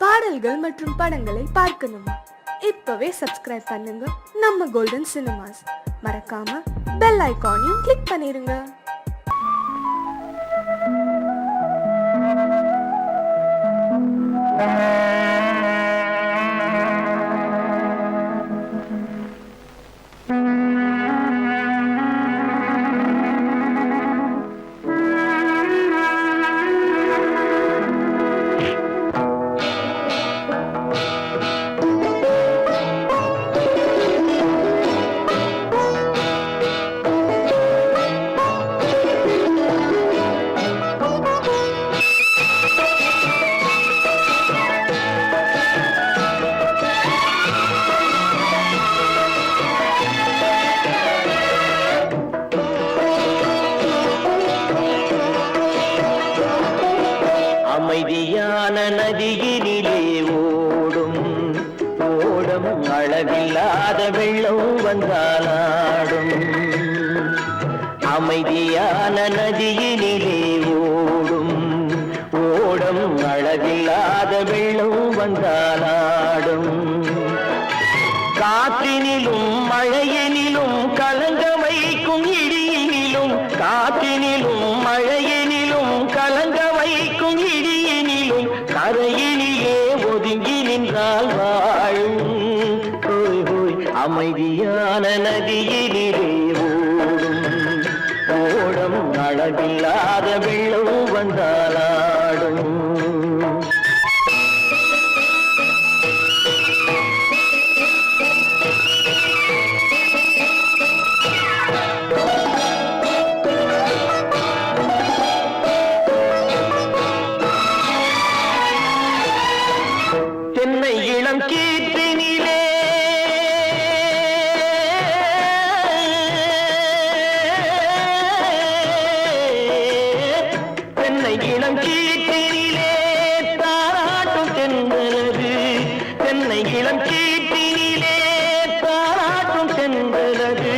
பாடல்கள் மற்றும் படங்களை பார்க்கணுமா? இப்பவே சப்ஸ்கிரைப் பண்ணுங்க நம்ம கோல்டன் சினிமாஸ். மறக்காம பெல் ஐகானையும் கிளிக் பண்ணிருங்க. அமைதியான நதியினிலே ஓடும் ஓடம் அளவில்லாத வெள்ளம் வந்தாலாடும். அமைதியான நதியினிலே ஓடும் ஓடம் அளவில்லாத வெள்ளம் வந்தாலாடும். காற்றினிலும் மழையினிலும் கலங்க வைக்கும் இடியினிலும், காற்றினிலும் மழையினிலும் கலங்க வைக்கும் இடியினிலும், கரையினிலே ஒதுங்கி நின்றால் வாழும். ஹோய் ஹோய் அமைதியான நதியினிலே ஓடும் ஓடம் அளவில்லாத வெள்ளம் வந்தாலாடும். தென்னை இளம் கீற்றினிலே தென்னை இளம் கீற்றினிலே தாராட்டும் தென்றலது. தென்னை இளம் கீற்றினிலே தாராட்டும் தென்றலது.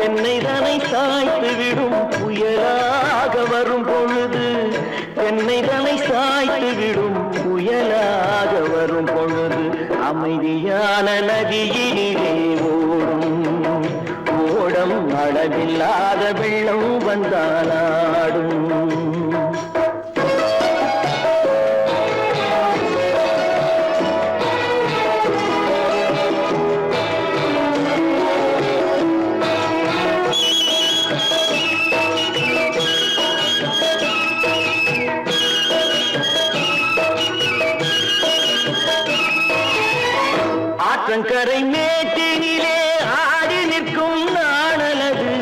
தென்னை தனை சாய்த்து விடும் புயலாக வரும் பொழுது, தென்னை தனை சாய்த்து விடும் புயலாக வரும் பொழுது, அமைதியான நதியினிலே ஓடும் ஓடம் அளவில்லாத வெள்ளம் வந்தாலாடும். ஆற்றங்கரை மேட்டினிலே ஆடி நிற்கும் நாணலது.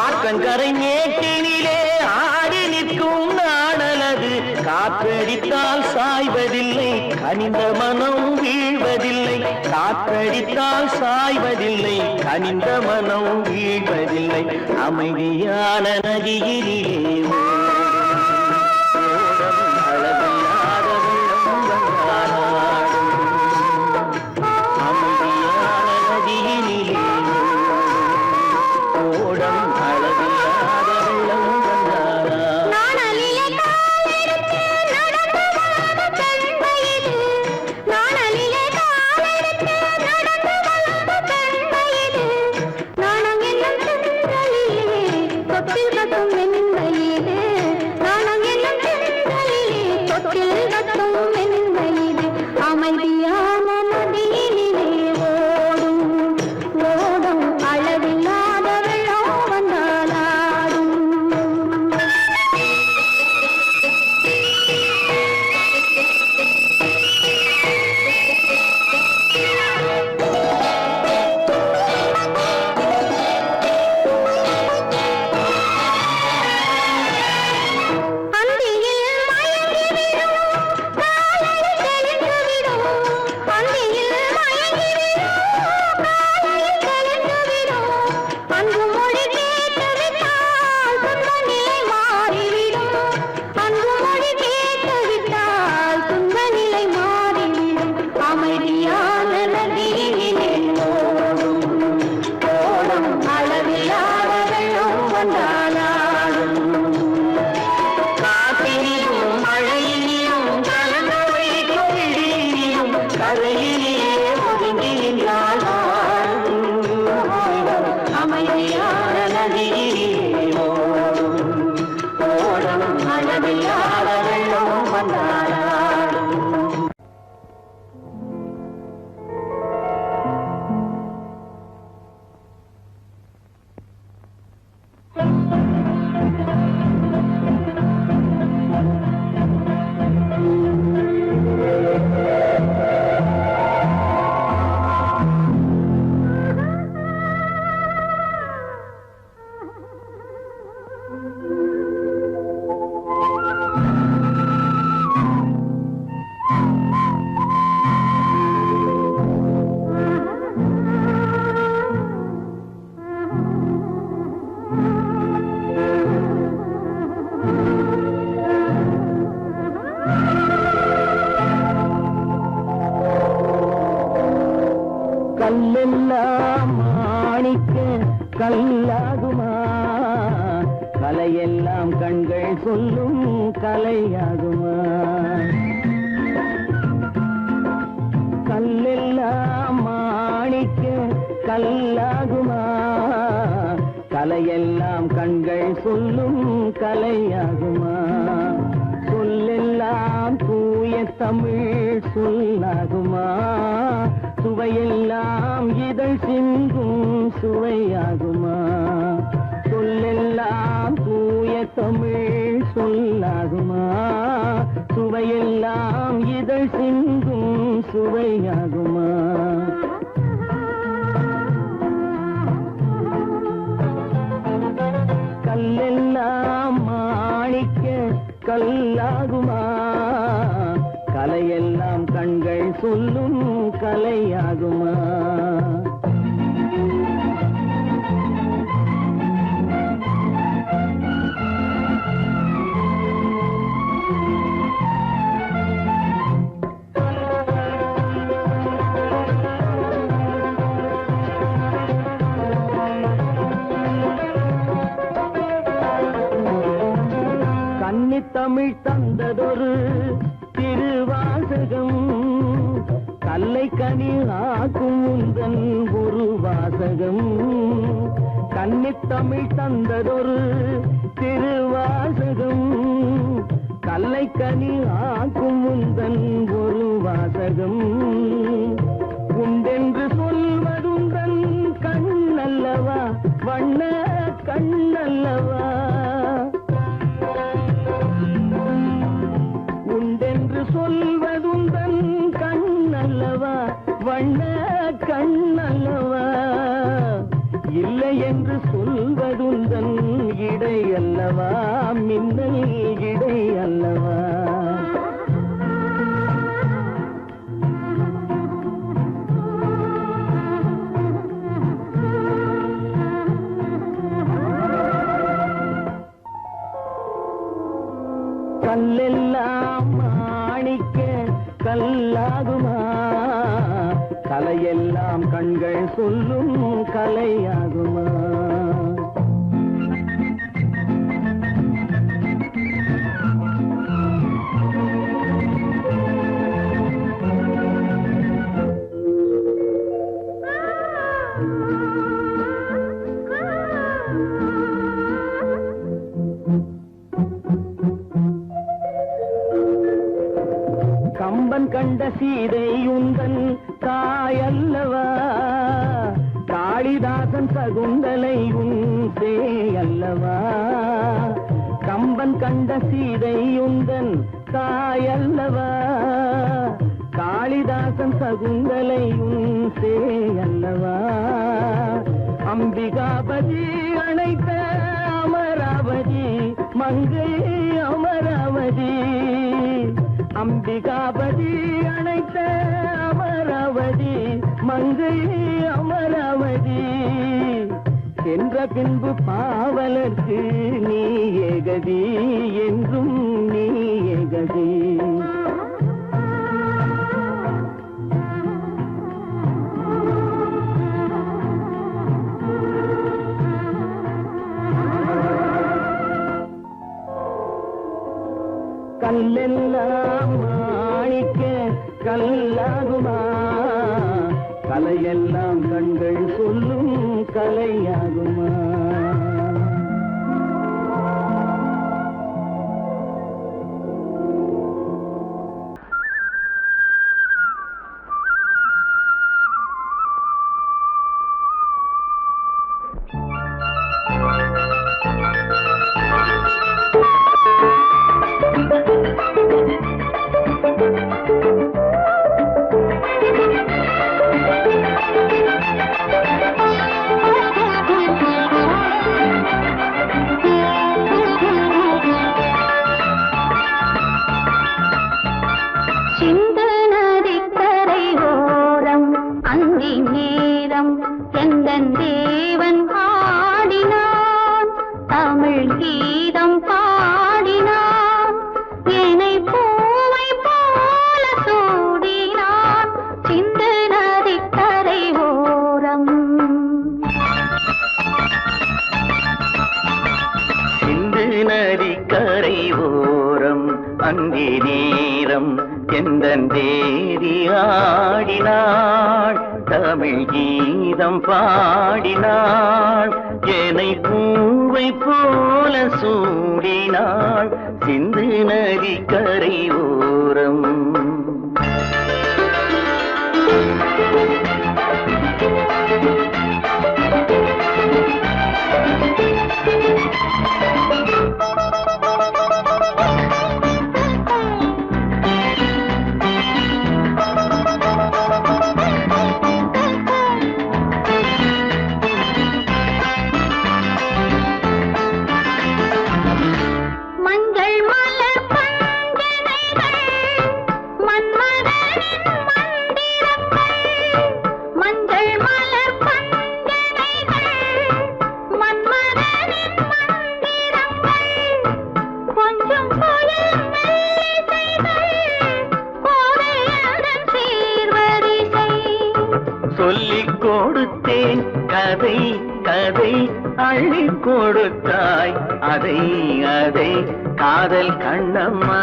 ஆற்றங்கரை மேட்டினிலே ஆடி நிற்கும் நாணலது. காற்றடித்தால் சாய்வதில்லை, கனிந்த மனம் வீழ்வதில்லை. காற்றடித்தால் சாய்வதில்லை, கனிந்த மனம் வீழ்வதில்லை. அமைதியான நதியிலே ஓடும் அளவில்லாத வெள்ளம் வந்தாலாடும். அமைதியான நதியினிலே ஓடம் அளவில்லாத வெள்ளம் வந்தாலாடும். நாணம் என்னும் கரையிலே ஒதுங்கி நின்றால் அமைதியான நதியிலே ஓடும் அளவில்லாத வெள்ளம் வந்தாடும். கல்லெல்லாம் மாணிக்க கல்லாகுமா, கலையெல்லாம் கண்கள் சொல்லும் கலையாகுமா. கல்லெல்லாம் மாணிக்க கல்லாகுமா, கலையெல்லாம் கண்கள் சொல்லும் கலையாகுமா. சொல்லெல்லாம் தூய தமிழ் சொல்லாகுமா, சுவையெல்லாம் இதழ் சிந்தும் சுவையாகுமா. சொல்லெல்லாம் தூய தமிழ் சொல்லாகுமா, சுவையெல்லாம் இதழ் சிந்தும் சுவையாகுமா. கல்லெல்லாம் மாணிக்க கல்லாகுமா, கலையெல்லாம் கண்கள் சொல்லும் கலையாகுமா. கன்னித்தமிழ் தந்ததொரு திருவாசகம், கல்லை கனி ஆக்கும் உந்தன் ஒரு வாசகம். கன்னித்தமிழ் தந்ததொரு திருவாசகம், கல்லை கனி ஆக்கும் உந்தன் ஒரு வாசகம். உண்டென்று சொல்வதுந்தன் கண்ணல்லவா, வண்ண கண்ணல்லவா. உண்டென்று சொல்வதுந்தன் கண்ணல்லவா, வண்ண கண்ணல்லவா. இல்லை என்று சொல்வதுந்தன் இடை அல்லவா, மின்னல் இடை அல்லவா. கல்லெல்லாம் மாணிக்க கல்லாகுமா, கலையெல்லாம் கண்கள் சொல்லும் கலையாகுமா. கம்பன் கண்ட சீதை உந்தன் தாயல்லவா, காளிதாசன் சகுந்தலை உன் சேயல்லவா. கம்பன் கண்ட சீதை உந்தன் தாயல்லவா, காளிதாசன் சகுந்தலை உன் சேயல்லவா. அம்பிகாபதி அணைத்த அமராவதி மங்கை அமராவதி. அம்பிகாபதி அணைத்த அமராவதி மங்கை அமராவதி. சென்ற பின்பு பாவலர்க்கு நீ ஏகதி, என்றும் நீ ஏகதி. கல்லெல்லாம் மாணிக்க கல்லாகுமா? கலையெல்லாம் கண்கள் சொல்லும் கலையாகுமா? நதிக்கரை ஓரம் அந்தி நேரம் எந்தன் தேவி ஆடினாள், தமிழ் கீதம் பாடினாள், என்னை பூவை போல சூடினாள் சிந்து நதிக்கரை ஓரம். சொல்லிக் கொடுத்தேன் கதை கதை அள்ளி கொடுத்தாய் அதை அதை காதல் கண்ணம்மா.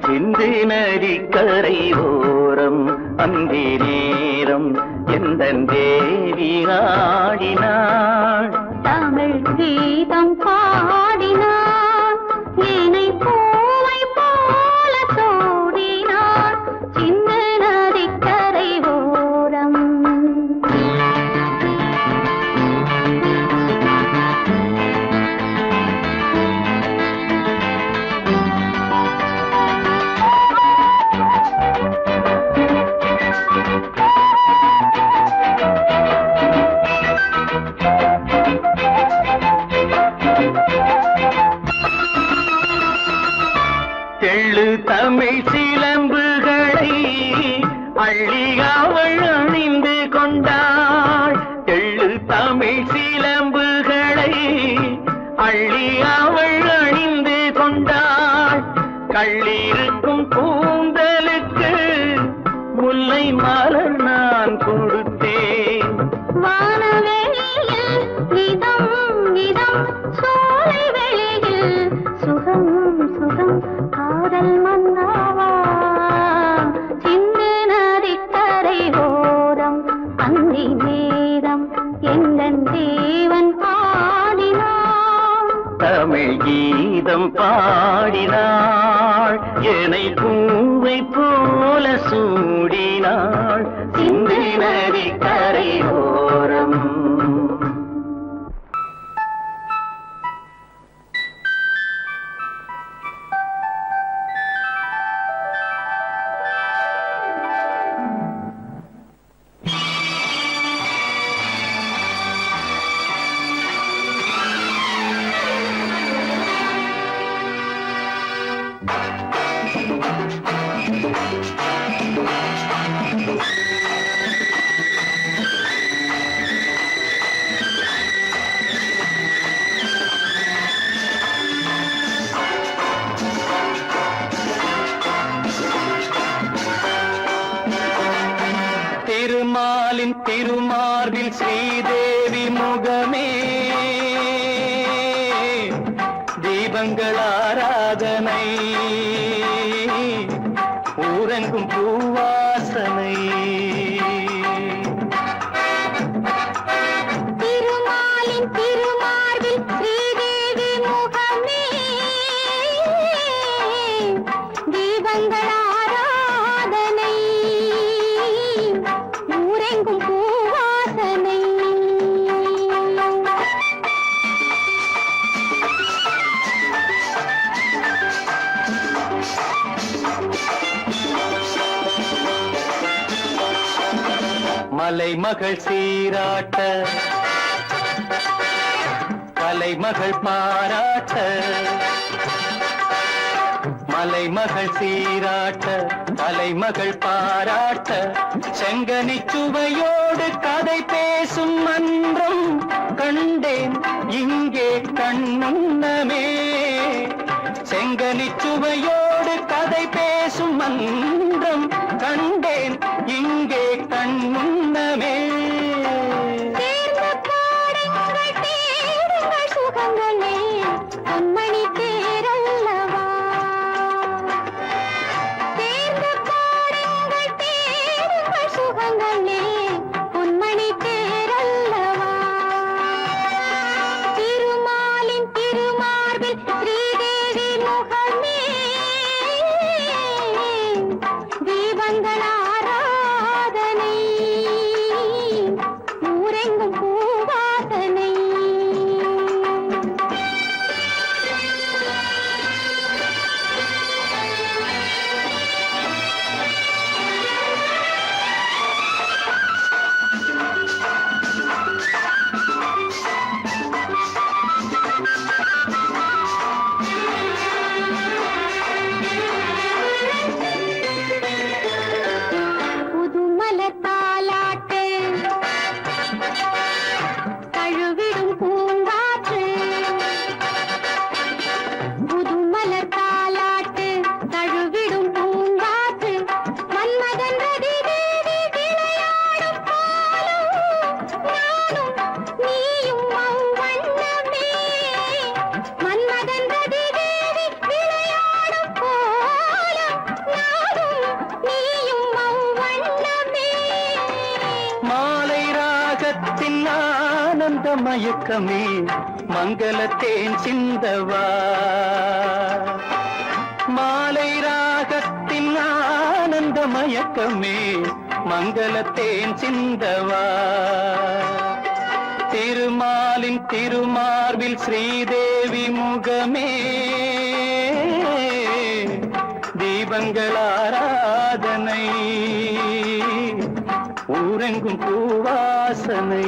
சிந்து நதிக்கரை ஓரம் அந்தி நேரம் எந்தன் தேவி ஆடினாள், தமிழ் கீதம் பாடினாள், என்னை பூவை போல சூடினாள் சிந்து நதிக்கரை ஓரம். தெள்ளு தமிழ் சிலம்புகளை அள்ளி அவள் அணிந்து கொண்டாள், தெள்ளு தமிழ் சிலம்புகளை அள்ளி அவள் அணிந்து கொண்டாள், கள்ளிருக்கும் கூந்தலுக்கு முல்லை மலர் நான் கொடுத்தேன். வானவெளியில் இதம் இதம் சோலை வெளியில் சுகம் சுகம் காதல் மன்னாவா சிந்து நதிக்கரை ஓரம் அந்தி நேரம் எந்தன் தேவன் ஆடினான், தமிழ் கீதம் பாடினாள், என்னை பூவை போல சூடினாள் சிந்து நதிக்கரை ஓரம். திருமாலின் திருமார்பில் ஸ்ரீதேவி முகமே தீபங்கள் ஆராதனை, ஊரெங்கும் பூவாசனை. திருமாலின் திருமார்பில் ஸ்ரீதேவி முகமே தீபங்கள் ஆராதனை ஊரெங்கும் பூவாசனை. மலைமகள் சீராட்ட கலைமகள் பாராட்ட. மலைமகள் சீராட்ட கலைமகள் பாராட்ட. செங்கனி சுவையோடு கதை பேசும் மன்றம் கண்டேன் இங்கே கண்முன்னமே. செங்கனி சுவையோடு கதை பேசும் மன்றம் கண்டேன் இங்கே கண்முன்னமே. சேர்ந்து பாடுங்கள் தேடுங்கள் சுகங்களே பொன்மணி தேரல்லவா. சேர்ந்து பாடுங்கள் தேடுங்கள் சுகங்களே பொன்மணி தேரல்லவா. திருமாலின் திருமார்பில் ஸ்ரீதேவி முகமே தீபங்கள் ஆராதனை ஊரெங்கும் பூவாசனை. புதுமலர் தாலாட்டு தழுவிடும் பூங்காற்று. புதுமலர் தாலாட்டு தழுவிடும் பூங்காற்று. மன்மதன் ரதி தேவி விளையாடும் பாலும் நானும் நீயும் அவ்வண்ணமே. மன்மதன் ரதி தேவி விளையாடும் பாலும் நானும் நீயும் அவ்வண்ணமே. மாலை ராகத்தின் ஆனந்த மயக்கமே மங்களத்தேன் சிந்தவா. மாலை ராகத்தின் ஆனந்த மயக்கமே மங்களத்தேன் சிந்தவா. திருமாலின் திருமார்பில் ஸ்ரீதேவி முகமே தீபங்கள் ஆராதனை ஊரெங்கும் பூவாசனை.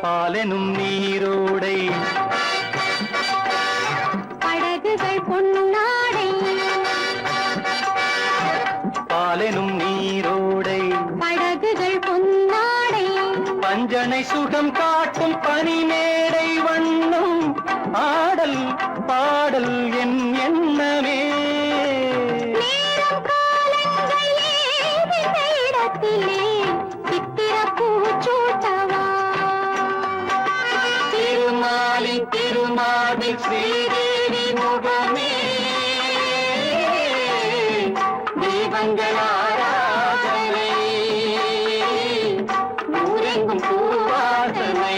பாலெனும் நீரோடை படகுகள் பொன்னாடை. பாலெனும் நீரோடை படகுகள் பொன்னாடை. பஞ்சனை சுகம் காட்டும் பனிமேடை வண்ணம் ஆடல் பாடல் என் எண்ணமே. நேரம் காலங்கள் ஏன் இந்த இடத்திலே சித்திர பூச்சூட்டவா. திருமாலின் திருமார்பில் ஸ்ரீதேவி முகமே தீபங்கள் ஆராதனை ஊரெங்கும் பூவாசனை.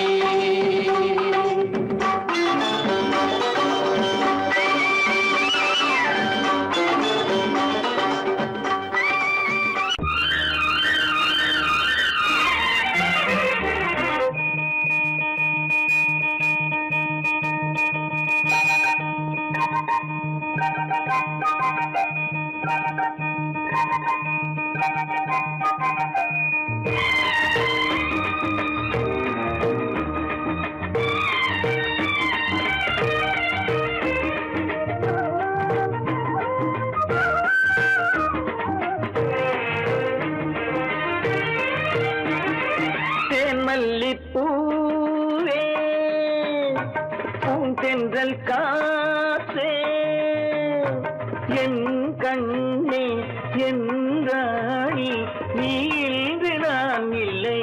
மல்லிப்பூவே பூந்தென்றல் காற்றே என் கண்ணே என் ராணி நீ இன்று நான் இல்லை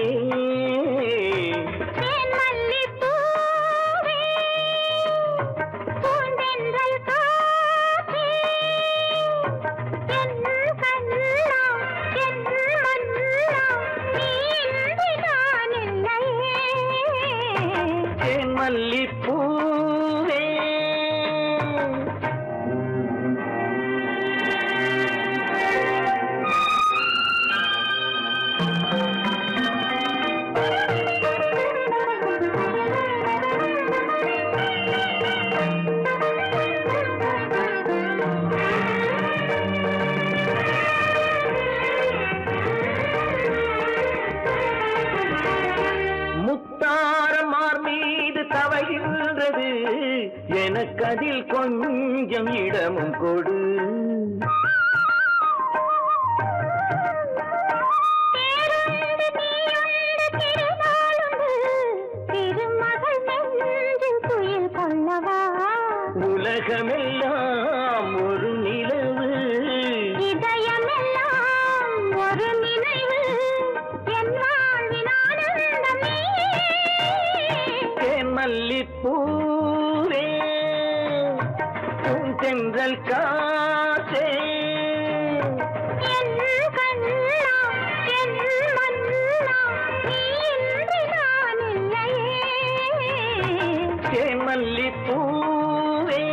மல்லிப்பூவே முத்தாரமார் மீது தவழ்கின்றது எனக்கு அதில் கொஞ்சம் இடமும் கொடு உலகமெல்லாம் ஒரு நிலவு இதயமெல்லாம் ஒரு நினைவு என் வாழ்வின் ஆனந்தமே மல்லிப்பூவே பூந்தென்றல் காற்றே என் கண்ணா என் மன்னா நீ இன்று நான் இல்லையே மல்லிப்பூவே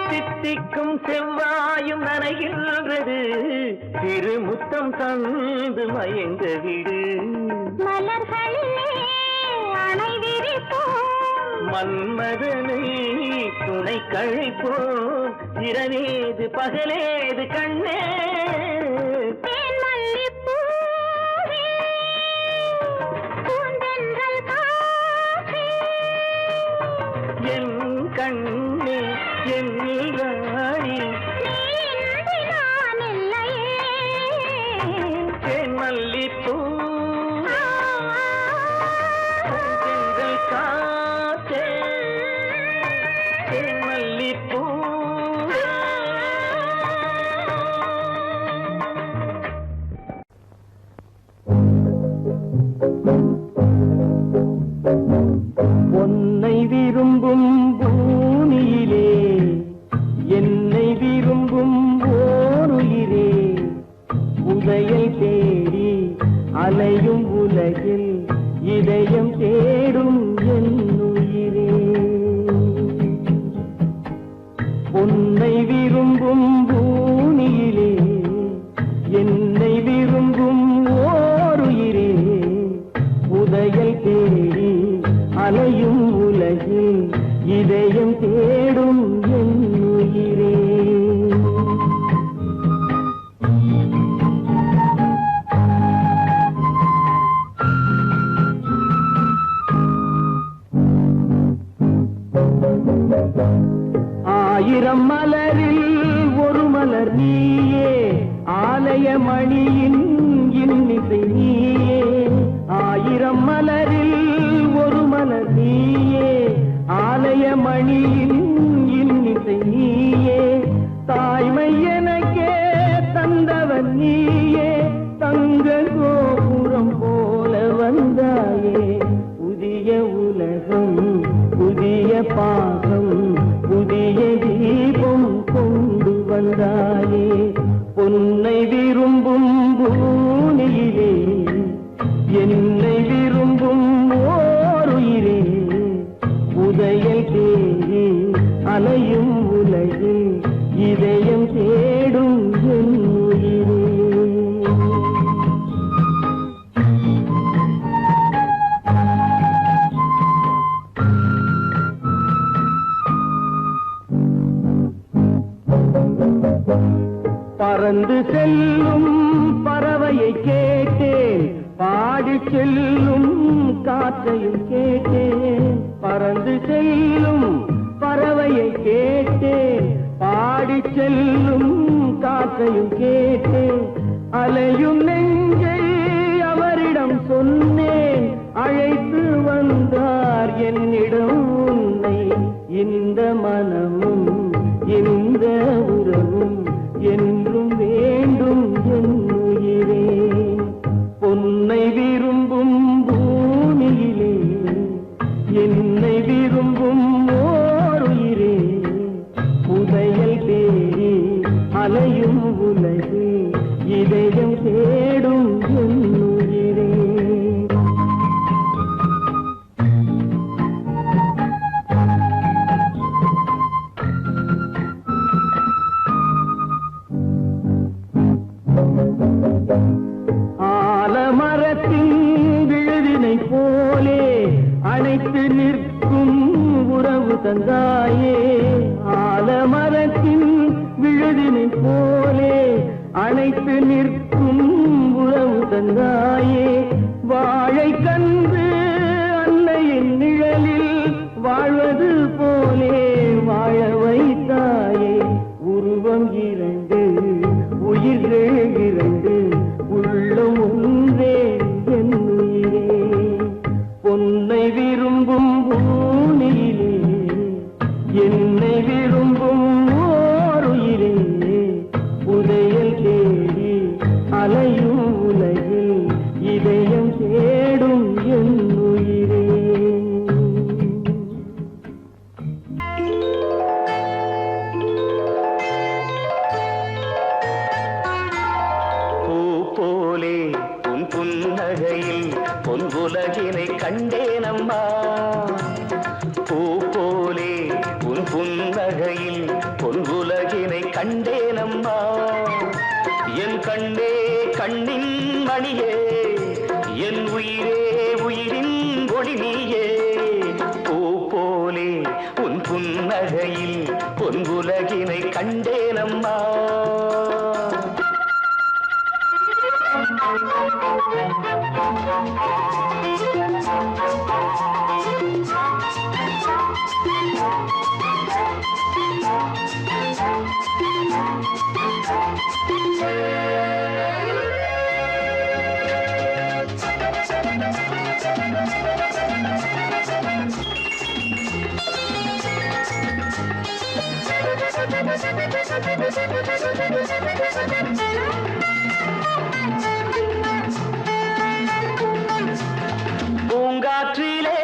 தித்திக்கும் செவ்வாயும் நனைகின்றது திருமுத்தம் தந்து மயங்க விடு மலர்களிலே அணை விரிப்போம் மன்மதனை துணை கழிப்போம் இரவேது பகலேது கண்ணே என் கண்ணே என் ராணி மல்லிப்பூ காற்றே மல்லிப்பூ உன்னை விரும்பும் பூமியிலே என்னை விரும்பும் ஓருயிரே உதயை தேடி அலையும் உலகில் இதயம் தேடும் என் உயிரே உன்னை விரும்பும் பூமியிலே என்னை விரும்பும் ஓருயிரே உதயை தேடி அலையும் உலகில் இதயம் தேடும் என் உயிரே ஆயிரம் மலரில் ஒரு மலர் நீயே ஆலய மணியின் இன்னிசை நீயே ஆயிரம் மலரில் ஒரு மலர் நீயே ஆலய மணியின் இன்னிசை நீயே தாய்மை எனக்கே தந்தவன் நீயே தங்க கோபுரம் போல வந்தாயே புதிய உலகம் புதிய பாகம் புதிய தீபம் கொண்டு வந்தாயே பொன்னை விரும்பும் பூமியிலே என்னை விரும்பும் ஓருயிரே உதயல் தேடி அலையும் உலகில் இதயம் தேடும் என் உயிரே. பறந்து செல்லும் பறவையை கேட்டேன், பாடி செல்லும் காற்றையும் கேட்டேன். பறந்து செல்லும் பறவையை கேட்டேன், பாடி செல்லும் காற்றையும் கேட்டேன். அலையும் நெஞ்சை அவரிடம் சொன்னேன், அழைத்து வந்தார் என்னிடம் உன்னை. இந்த மனமும் இந்த உறவும் என்றும் வேண்டும் என் உயிரே. பொன்னை விரும்பும் பூமியிலே என்னை விரும்பும் ஓர் உயிரே. புதையல் தேடி அலையும் உலகு இதயம் தேடும் என் உயிரே. ஆலமரத்தின் விழுதினை போலே அணைத்து நிற்கும் உறவு தந்தாயே. ஆலமரத்தின் விழுதினை போலே அணைத்து நிற்கும் உறவு தந்தாயே. வாழை கன்று அன்னையின் நிழலில் வாழ்வது போலே வாழ வைத்தாயே. உருவம் இரண்டு உயிர்கள் இரண்டு உள்ளம் ஒன்றே என் உயிரே. பொன்னை விரும்பும் பூமியிலே என்னை விரும்பும் ஓர் உயிரே. புதையல் தேடி அலையும் உலகில் இதயம் தேடும் என் உயிரே. போலே உன் புன்னகையில் பொன் உலகினை கண்டேனம்மா. பூ போலே உன் புன்னகையில் பொன் உலகினை கண்டேனம்மா. என் கண்ணே கண்ணின் மணியே, என் உயிரே உயிரின் ஒளி நீயே. பூ போலே உன் புன்னகையில் பொன் உலகினை கண்டேனம்மா. பூங்காற்றிலே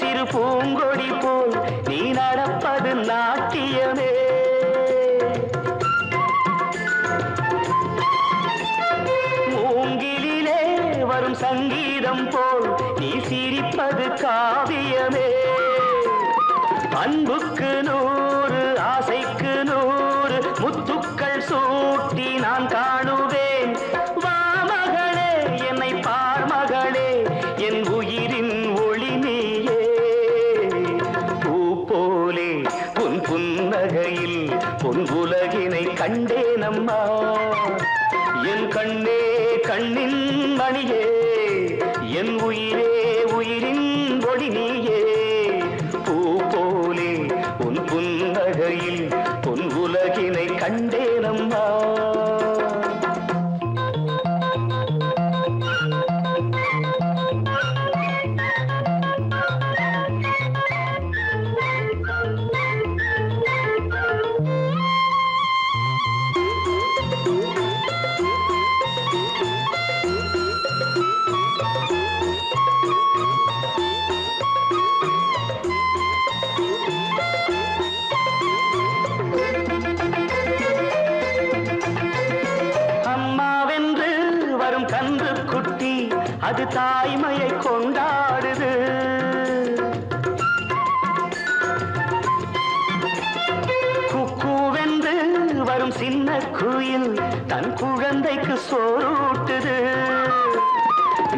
சிறு பூங்கொடி போல் நீ நடப்பது நாட்டியமே. மூங்கிலே வரும் சங்கீதம் போல் நீ சிரிப்பது காவியமே. அன்புக்கு 100 ஆசைக்கு 100 முத்துக்கள் சூட்டி நான் காணுவேன். வா மகளே என்னை பார் மகளே, என் உயிரின் ஒளி நீயே. பூ போலே உன் புன்னகையில் பொன் உலகினை கண்டேனம்மா. என் கண்ணே கண்ணின் மணியே, என் உயிரே உயிரின் ஒளி நீயே. பூ போலே உன் புன்னகையில் பொன் உலகினை கண்டேனம்மா. அது தாய்மையை கொண்டாடுது. சின்ன குயில் தன் குழந்தைக்கு சோறூட்டுது.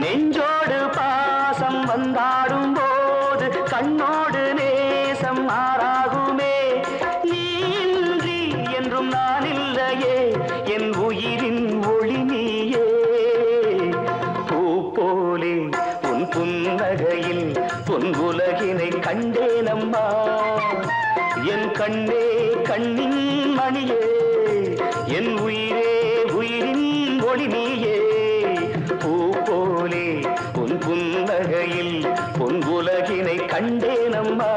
நெஞ்சோடு பாசம் வந்தாடும் போது கண்ணோடு நேசம் மாறாகுமே. நீ இன்றி என்றும் நான் இல்லையே, என் உயிரின் ஒளி நீயே. பூ போலே உன் புன்னகையில் பொன் உலகினை கண்டேனம்மா. என் கண்ணே கண்ணின் மணியே, என் உயிரே உயிரின் ஒளி நீயே. பூ போலே உன் புன்னகையில் பொன் உலகினை கண்டேனம்மா.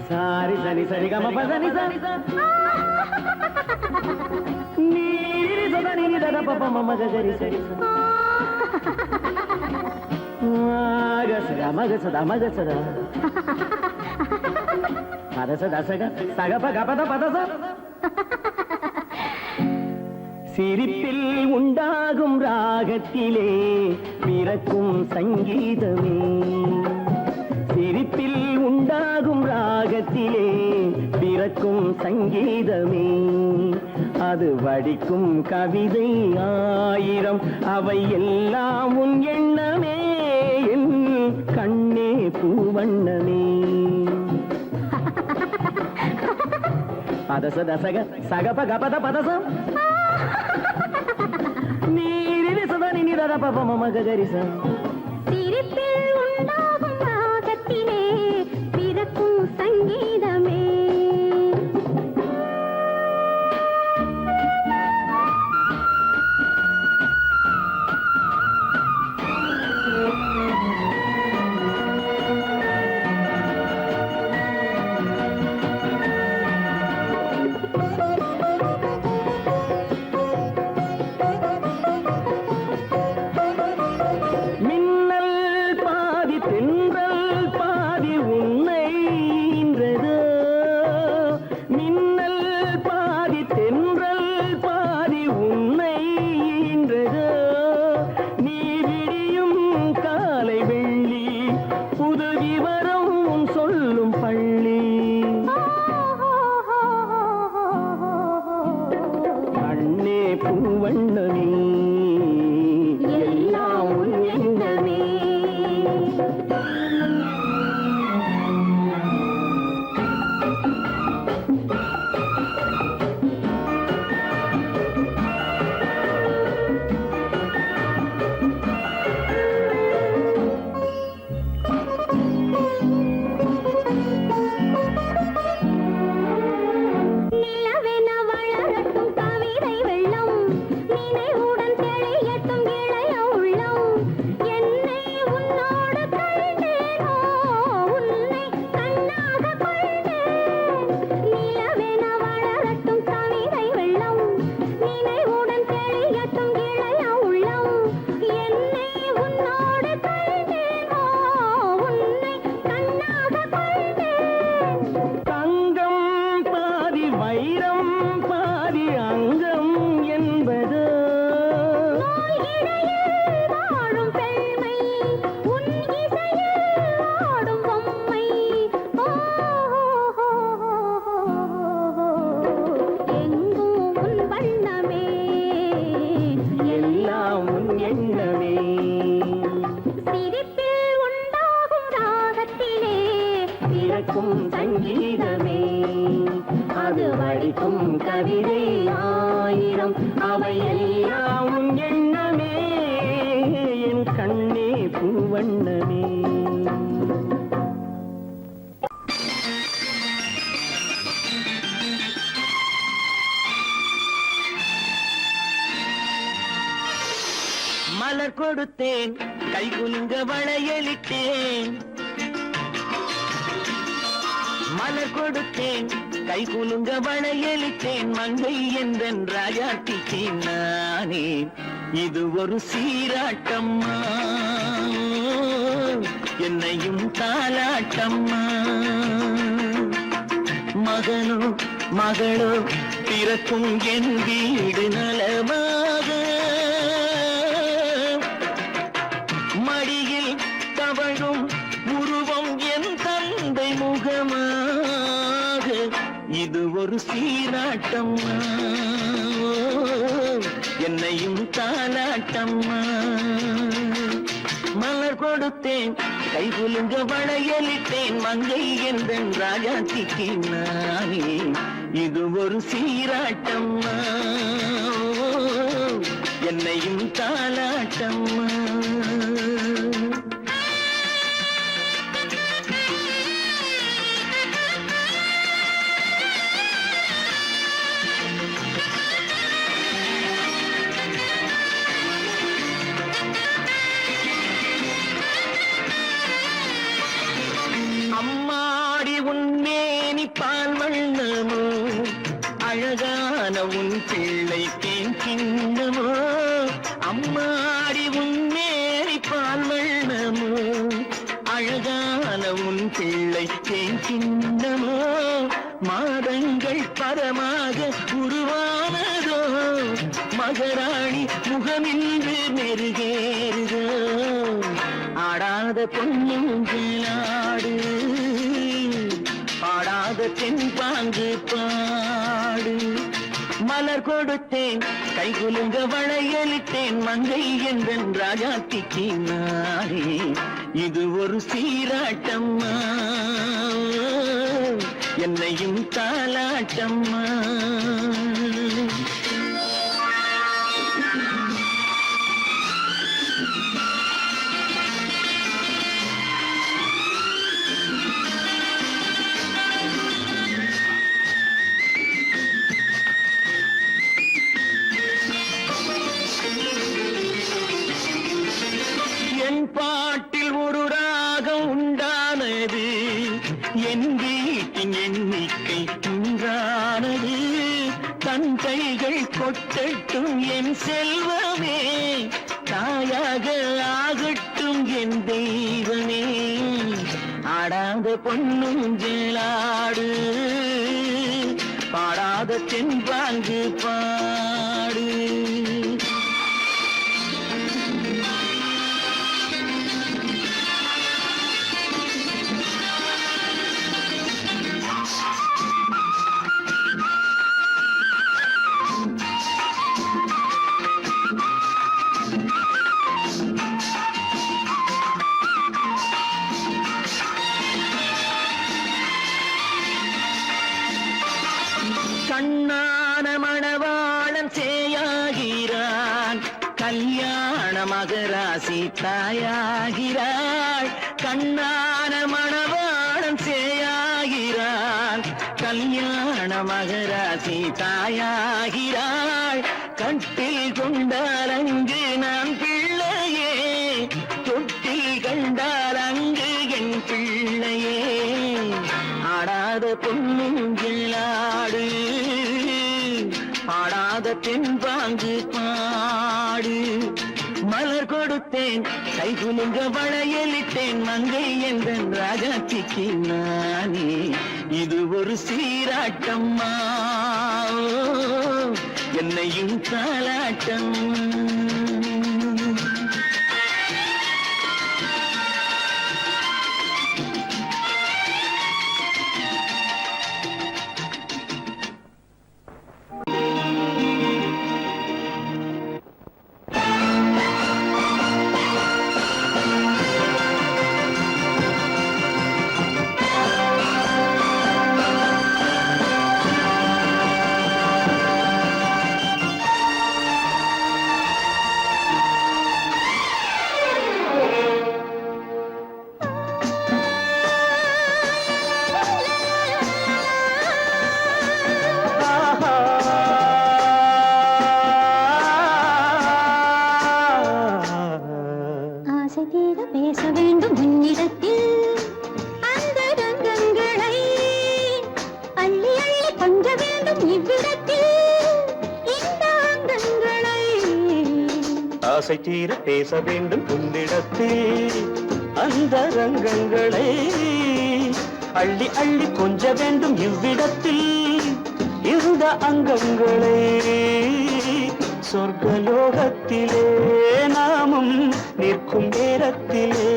సారి సని సరి గమ పదని సని నీరి సదని దద పప మమ గరి సరి మగ సద మగ సద మగ సద పద సద సగ సగ పగ పద పద స சிரிப்பில் உண்டாகும் ராகத்திலே பிறக்கும் சங்கீதமே. சிரிப்பில் உண்டாகும் ராகத்திலே பிறக்கும் சங்கீதமே. அது வடிக்கும் கவிதை ஆயிரம், அவை எல்லாம் உன் எண்ணமே. என் கண்ணே பூவண்ணமே. பதச தசக சகப கபத பதசம் நீரிலி சதனி நிதர பப மம கரிச. சிரிப்பில் உண்டாகும் ராகத்திலே பிறக்கும் சங்கீதமே. சங்கீதமே அது வடிக்கும் கவிதை ஆயிரம் அவை எல்லாம் உன் எண்ணமே என் கண்ணே பூவண்ணமே. மலர் கொடுத்தேன் கை குலுங்க வளையலிட்டேன். மலர் கொடுத்தேன் கை குலுங்க வளையலிட்டேன். மங்கை என்றன் ராஜாத்திக்கு நானே இது ஒரு சீராட்டம்மா என்னையும் தாலாட்டம்மா. மகனோ மகளோ பிறக்கும் என் வீடு நலமாக மடியில் தவழும் உருவம் என் தந்தை முகமாக இது ஒரு சீராட்டம்மா என்னையும் தாலாட்டம்மா. மலர் கொடுத்தேன் கை குலுங்க வளையலிட்டேன். மங்கை என்றன் ராஜாத்திக்கு நானே இது ஒரு சீராட்டம்மா என்னையும் தாலாட்டம்மா. அம்மாடி உன்மேனி பால் வண்ணமோ அழகான உன் பிள்ளை தேன் கிண்ணமோ. அம்மாடி உன்மேனி பால் வண்ணமோ அழகான உன் பிள்ளை தேன் கிண்ணமோ. மாதங்கள் பரமாக உருவானதோ மகராணி முகமின்று மெருகேறுதோ. ஆடாத பொன்னுங்களாடு பாடாத தென்பாங்கு பாடு. மலர் கொடுத்தேன் கை குலுங்க வளையலிட்டேன். மங்கை என்றன் ராஜாத்திக்கு நானே இது ஒரு சீராட்டம்மா என்னையும் தாலாட்டம்மா. என் பாட்டில் ஒரு ராகம் உண்டானது. என் வீட்டின் எண்ணிக்கை உண்டானது. தன் கைகள் கொட்டட்டும் என் செல்வமே. தாயாக ஆகட்டும் என் தெய்வமே. ஆடாத பொன்னுஞ்சலாடு பாடாத தென்பாங்கு பாடு. கண்ணான மணவாளன் சேயாகிறான். கல்யாண மகராசி தாயாகிறாள். கண்ணான மணவாளன் சேயாகிறான். கல்யாண மகராசி தாயாகிறாள். கட்டில் கொண்டால் அங்கு நான் பிள்ளையே. தொட்டில் கண்டால் அங்கு என் பிள்ளையே. ஆடாத பொன்னுங்களாடு பாடாத தென்பாங்கு பாடு. மலர் கொடுத்தேன் கை குலுங்க வளையலிட்டேன். மங்கை என்றன் ராஜாத்திக்கு நானே இது ஒரு சீராட்டம்மா என்னையும் தாலாட்டம். அள்ளி கொஞ்ச வேண்டும் இவ்விடத்தில் இந்த அங்கங்களை. ஆசை தீர பேச வேண்டும் உன்னிடத்தில் அந்த ரங்கங்களை. அள்ளி அள்ளி கொஞ்ச வேண்டும் இவ்விடத்தில் இந்த அங்கங்களை. சொர்க்கலோகத்திலே நாமும் நிற்கும் நேரத்திலே,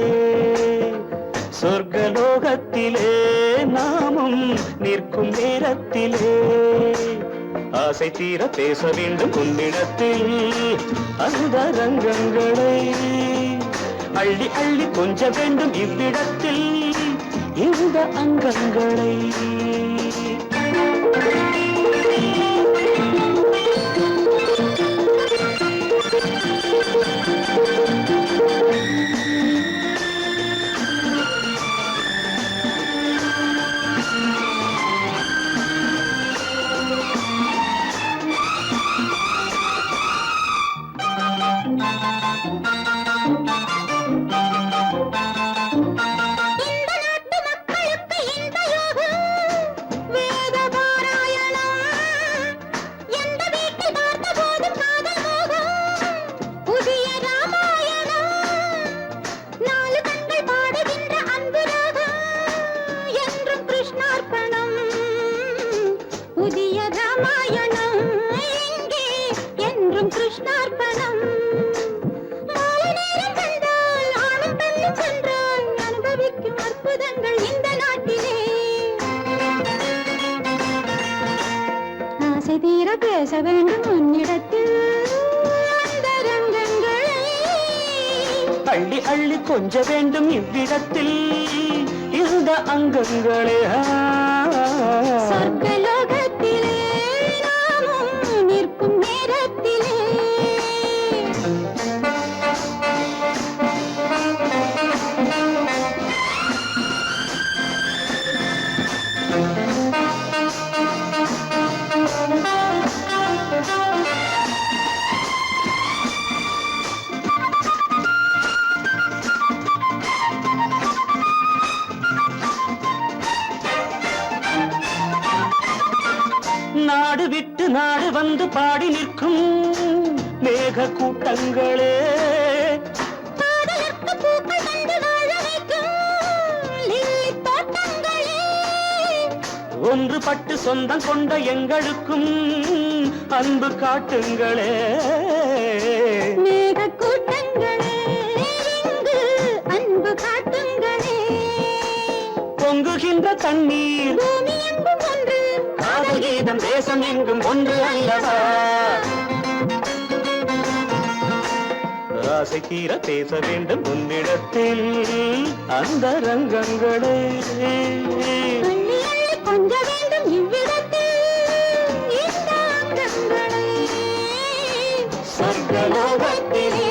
சொர்க்கலோகத்திலே நாமும் நிற்கும் நேரத்திலே, ஆசை தீர பேச வேண்டும் உன்னிடத்தில் அந்த ரங்கங்களை. அள்ளி அள்ளி கொஞ்ச வேண்டும் இவ்விடத்தில் இந்த அங்கங்களை. கிருஷ்ணார்ப்பணம். மாலை நேரம் வந்தால் ஆணும் பெண்ணும் சென்றால் அனுபவிக்கும் அற்புதங்கள் இந்த நாட்டிலே. ஆசை தீர பேச வேண்டும் உன்னிடத்தில் அந்த ரங்கங்களை. அள்ளி அள்ளி கொஞ்ச வேண்டும் இவ்விடத்தில் இந்த அங்கங்களே. சொர்க்கலோகத்திலே நாமும் நிற்கும் நேரத்திலே. நாடு விட்டு நாடு வந்து பாடி நிற்கும் மேக கூட்டங்களே. ஒன்றுபட்டு சொந்தம் கொண்ட எங்களுக்கும் அன்பு காட்டுங்களே. மேக கூட்டங்களே இங்கு அன்பு காட்டுங்களே. பொங்குகின்ற தண்ணீர் பூமி எங்கும் ஒன்று, காதல் கீதம் தேசம் எங்கும் ஒன்று அல்லவா. ஆசை தீர பேச வேண்டும் உன்னிடத்தில் அந்த ரங்கங்களே. அள்ளி அள்ளி கொஞ்ச வேண்டும் இவ்விடத்தில் இந்த அங்கங்களை. சொர்க்கலோகத்திலே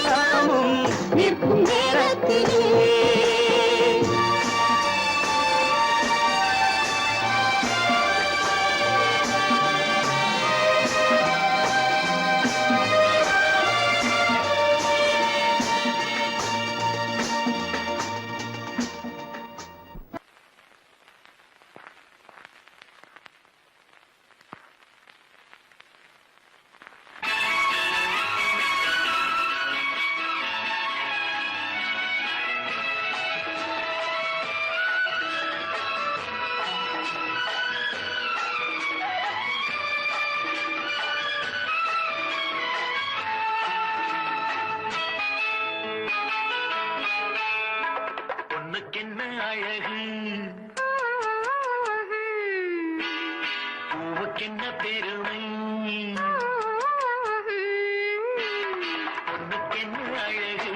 நாமும் நிற்கும் நேரத்திலே. பொண்ணுக்கென்ன அழகு, பூவுக்கென்ன பெருமை. பொண்ணுக்கென்ன அழகு,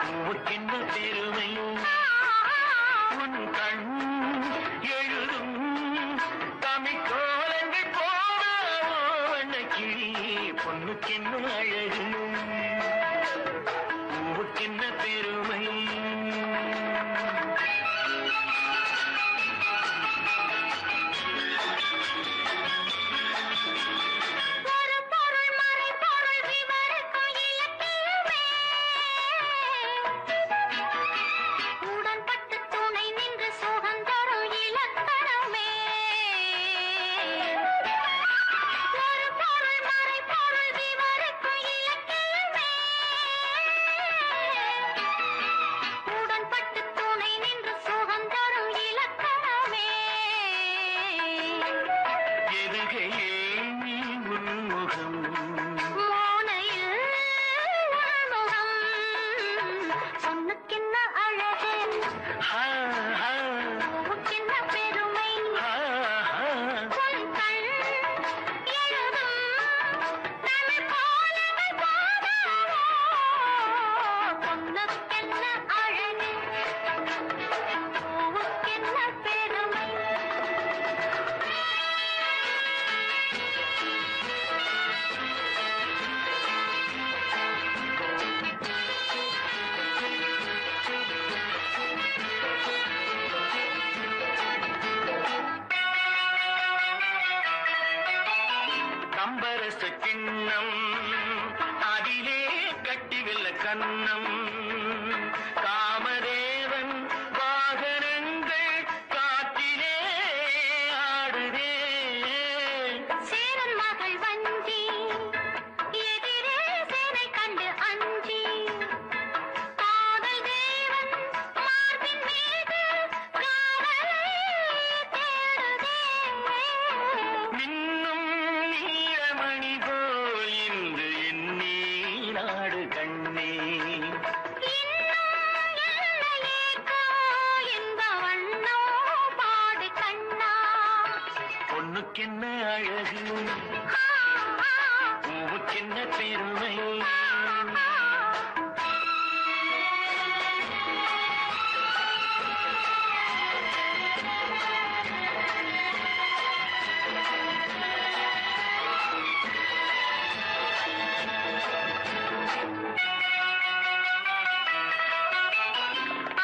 பூவுக்கென்ன பெருமை. உன் கண் எழுதும் தமிழ்கோலங்கள் போவோ அன்னைக்கிளி. பொண்ணுக்கென்ன அழகு, பூவுக்கென்ன பெருமை. வருகையே நீ உன்முகம் மோனையில் உள்முகம் பொண்ணுக்கென்ன அழகு ஹா, ஹா, பூவுக்கென்ன பெருமை ஹா, ஹா. உன் கண் எழுதும் தமிழ் பாடல்கள் பாடாதோ பொண்ணுக்கென்ன அழகு பூவுக்கென்ன பெருமை கம்பரச கிண்ணம் அதிலே கட்டி வெல்ல கண்ணம் காமதேவன் வாகனங்கள் காற்றிலே ஆடுதே சேரன் மகள் வஞ்சி எதிரே சேனை கண்டு அஞ்சி காதல் தேவன் மார்பின் மீது காவலை தேடுதே மின்னும் நீலமணி போல் இன்று எண்ணி நாடு கண்ணே இன்னும் எல்லையேக்கோ என்ப வண்ணோ பாடு கண்ணா பொண்ணுக்கென்ன அழகு ஆ, ஆ, பூவுக்கென்ன பெருமை ஆ.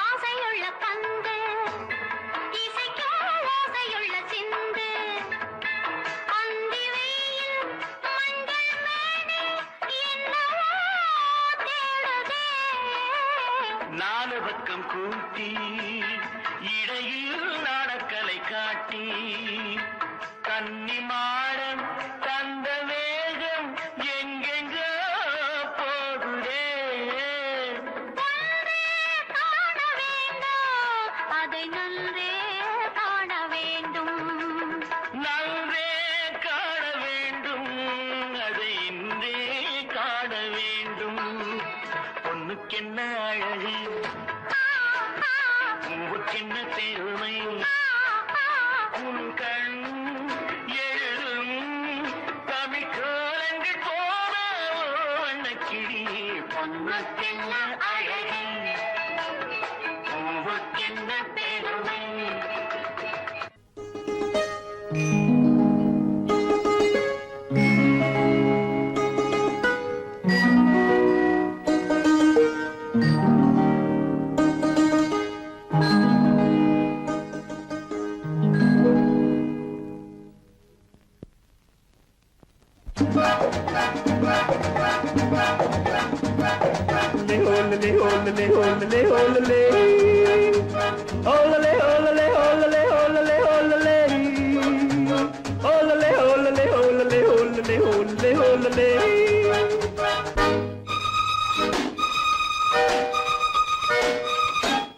ஆசையுள்ள பந்து இசைக்கும் ஓசையுள்ள சிந்து அந்தி வெயில் மஞ்சள் மேனி என்னவோ தேடுதே நாலு பக்கம் கூட்டி இடையில் நாடக்கலை காட்டி கன்னிமாடம் தந்த வேகம் எங்கெங்கோ போகுதே ஒன்றே காண வேண்டும் அதை நன்றே காண வேண்டும் நன்றே காண வேண்டும் அதை இன்றே காண வேண்டும் பொண்ணுக்கென்ன அழகு பூவுக்கென்ன பெருமை உன் கண் எழுதும் தமிழ் கோலங்கள் போன வண்ணக்கிளி பொண்ணுக்கென்ன அழகு பூவுக்கென்ன பெருமை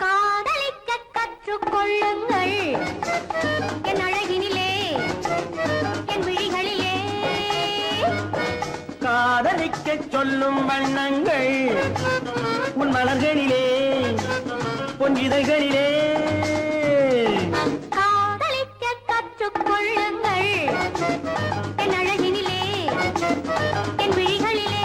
காதலிக்க கற்றுக்கொள்ளுங்கள் என் அழகினிலே என் விழிகளிலே காதலிக்கச் சொல்லும் வண்ணங்கள் உன் மலர்களிலே பொன் இதழ்களிலே காதலிக்க கற்றுக்கொள்ளுங்கள் என் அழகினிலே என் விழிகளிலே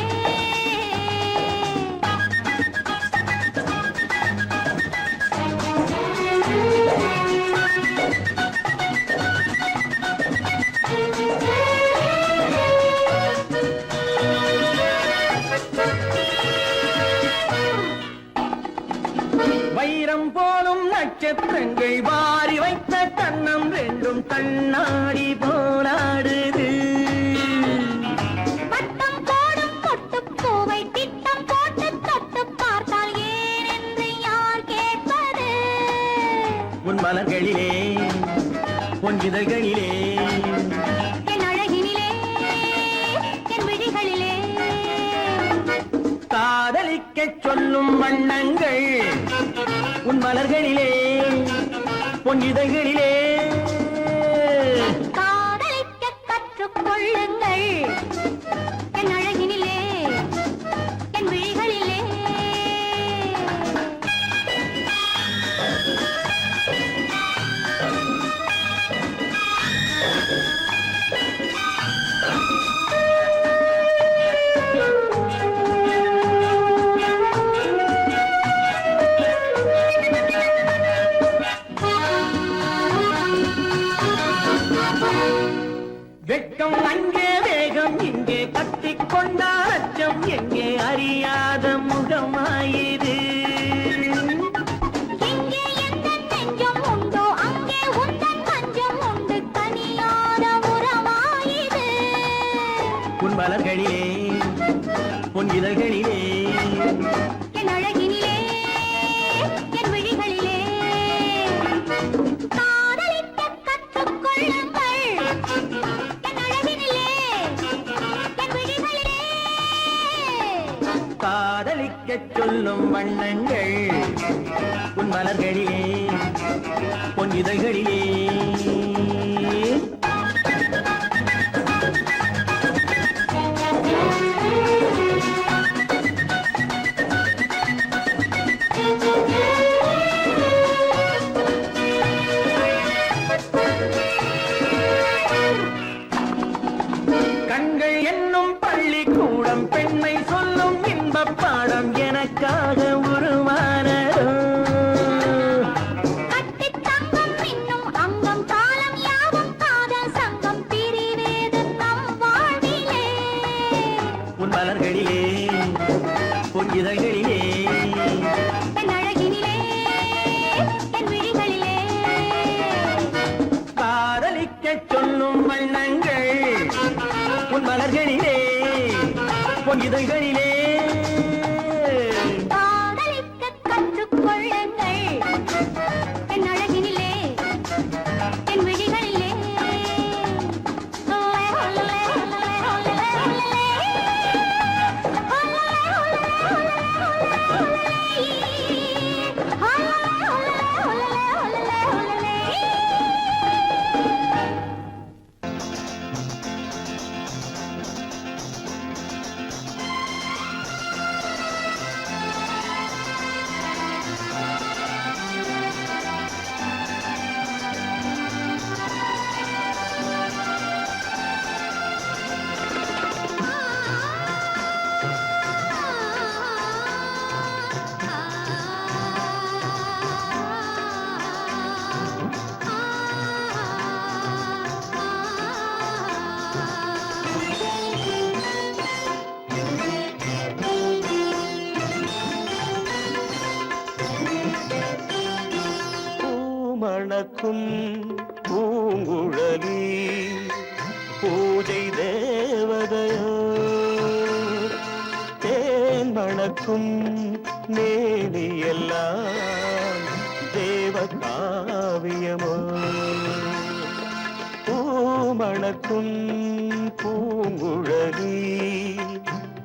வைரம் போலும் நட்சத்திரங்கள் வாரி வைத்த கண்ணம் ரெண்டும் கண்ணாடி போராடுது வட்டம் போடும் பொட்டுப்பூவை திட்டம் போட்டு தொட்டு பார்த்தால் ஏன் என்று யார் கேட்பது உன் மலர்களிலே பொன் இதழ்களிலே என் அழகினிலே என் விழிகளிலே காதலிக்கச் சொல்லும் வண்ணங்கள் உன் மலர்களிலே பொன் இதழ்களிலே காதலிக்க வெட்கம் அங்கே வேகம் இங்கே பத்தி கொண்டால் அச்சம் எங்கே அறியாத முகமாயிரு. எங்கே எந்தன் நெஞ்சம் உண்டோ அங்கே உந்தன் மஞ்சம் உண்டு தனியாத உறவாயிது. உன் மலர்களிலே உன் இதழ்களிலே என் அழகினிலே என் விழிகளிலே காதலிக்க கற்றுக்கொள்ளுங்கள். என் அழகினிலே என் விழிகளிலே காதலிக்கச் சொல்லும் வண்ணங்கள் உன் மலர்களிலே உன் இதழ்களிலே. கண்கள் என்னும் பள்ளிக்கூடம் பெண்மை சொல்லும் இன்பப் பாடம் எனக்காக உருவானதோ. கட்டித் தங்கம் மின்னும் அங்கம் காலம் யாவும் காதல் சங்கம் பிரிவேது நம் வாழ்விலே. உன் மலர்களிலே உன் இதழ்களிலே என் அழகினிலே என் விழிகளிலே காதலிக்கச் சொல்லும் வண்ணங்கள் உன் மலர்களிலே உன் இதழ்களிலே. காதலிக்க கற்றுக்கொள்ளுங்கள். என் அழகினிலே என் விழிகளிலே பூமணக்கும் பூங்குழலி பூஜை தேவதையோ தேன் மணக்கும் மேனியெல்லாம் தேவ காவியமோ. பூமணக்கும் பூங்குழலி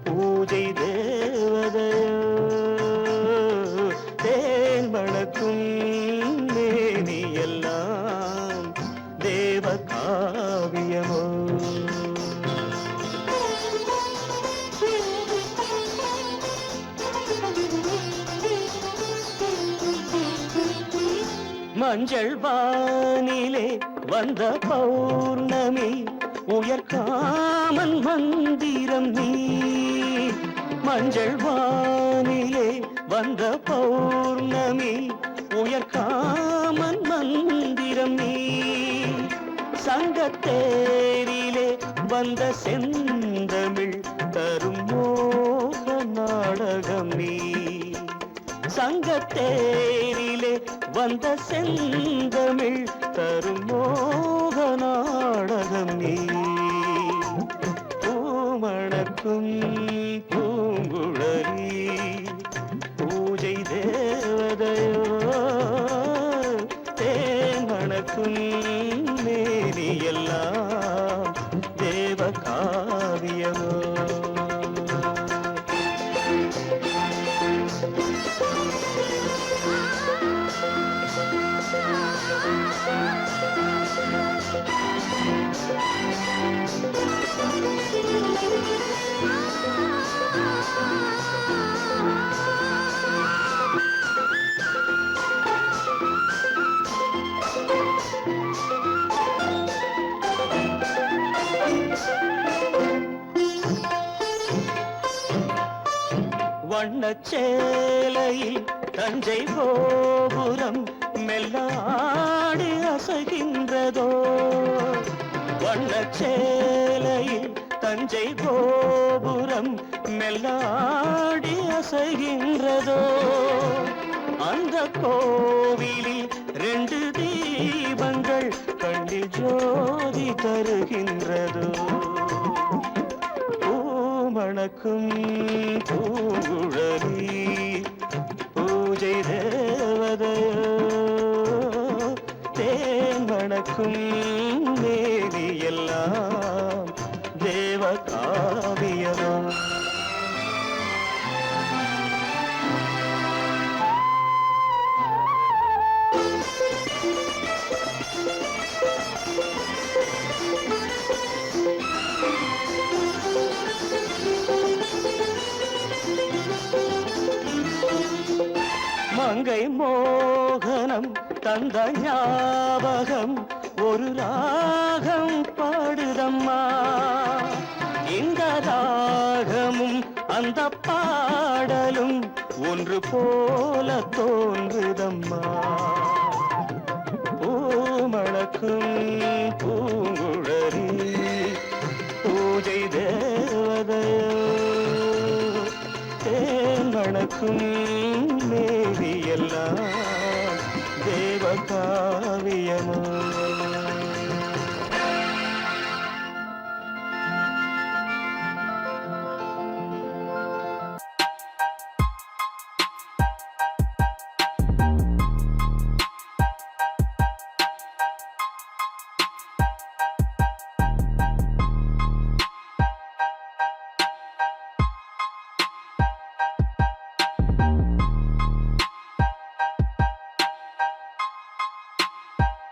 பூஜை தேவதையோ தேன் மணக்கும் மேனியெல்லாம் தேவ காவியமோ. மஞ்சள் வானிலே வந்த பௌர்ணமி உயர்காமன் மந்திரம் நீ. மஞ்சள் வானிலே வந்த பௌர்ணமி உயர்காமன் மந்திரம் நீ. சங்கத்தேரிலே வந்த செந்தமிழ் தரும் மோக நாடகம் நீ. சங்கத்தேரிலே வந்த செந்தமிழ் தரும் மோக நாடகம் நீ. பூமணக்கும் பூங்குழலி பூஜை தேவதையோ தேன் மணக்கும் மேனியெல்லாம் தேவ காவியமோ. வண்ணச்சேலையில் தஞ்சை கோபுரம் மெல்லாடி அசைகின்றதோ. வண்ண சேலையில் தஞ்சை கோபுரம் மெல்லாடி அசைகின்றதோ அந்த கோவிலில் 2 தீபங்கள் கண்ணில் ஜோதி தருகின்றதோ பூமணக்கும் பூங்குழலி பூஜை தேவதையோ தேன் மணக்கும் மேனி எல்லாம் தேவ காவியமோ மங்கை மோகனம் தந்த ஞாபகம் ஒரு ராகம் பாடுதம்மா இந்த ராகமும் அந்த பாடலும் ஒன்று போல தோன்றுதம்மா பூமணக்கும் பூங்குழலி பூஜை தேவதையோ தேன் மணக்கும் மேவி எல்லாம் தேவ காவியமோ